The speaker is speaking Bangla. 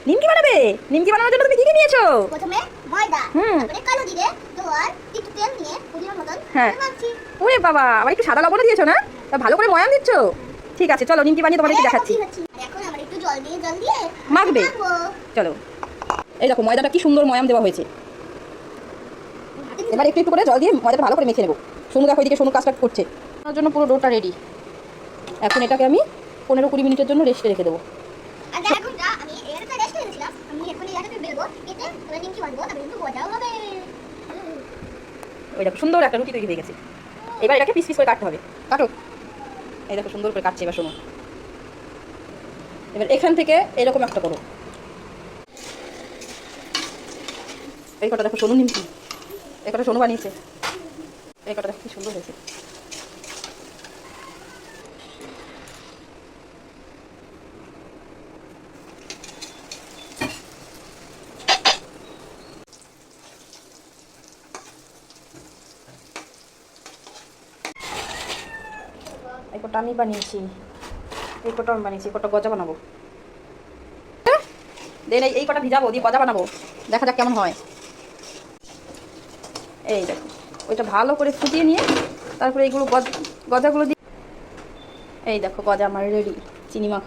নিমকি বানাবে? নিমকি বানানোর জন্য তুমি কি কি নিয়েছো? প্রথমে ময়দা, তারপরে কালো জিরে, জোয়ার, একটু তেল নিয়ে পরিমাণ মতন হ্যাঁ। মাখছি। ওরে বাবা, আবার একটু সাদা লবণও দিয়েছো না? তা ভালো করে ময়াম দিচ্ছ? ঠিক আছে, চলো নিমকি বানিয়ে তোমাদেরকে দেখাচ্ছি। আর এখন আমরা একটু জল দিয়ে মাখবে? মাখবো। চলো। এই দেখো ময়দাটা কি সুন্দর ময়াম দেওয়া হয়েছে। এবার একটু একটু করে জল দিয়ে ময়দাটা ভালো করে মেখে নেবো। সোনু দেখো এদিকে সোনু কাজটা করছে। তার জন্য পুরো ডোটা রেডি। এখন এটাকে আমি 15-20 মিনিটের জন্য রেস্টে রেখে দেবো। আর এখন আমি এটাতে রেস্ট করেছিলাম। আমি এখন এটাতে বেলবো, কেটে তারপরে নিমকি বানাবো, তারপরে কিন্তু মজাও হবে। ওই দেখো সুন্দর একটা রুটি তৈরি হয়ে গেছে। এবার এটাকে পিস পিস করে কাটতে হবে। কাটো। এই দেখো সুন্দর করে কাটছে এবার সোনু। এবার এখান থেকে এরকম একটা করো। এই কটা দেখো সোনু নিমকি। এই কটা সোনু বানিয়েছে। এই কটা দেখো কি সুন্দর হয়েছে। এই কটা আমি বানিয়েছি। এই কটা আমি বানিয়েছি। এই কটা গজা বানাবো। দেন এই কটা ভিজাবো, দিয়ে গজা বানাবো। দেখা যাক কেমন হয়। এই দেখো ওইটা ভালো করে ফুটিয়ে নিয়ে তারপরে এইগুলো গজাগুলো দিয়ে, এই দেখো গজা আমার রেডি। চিনি মাখা।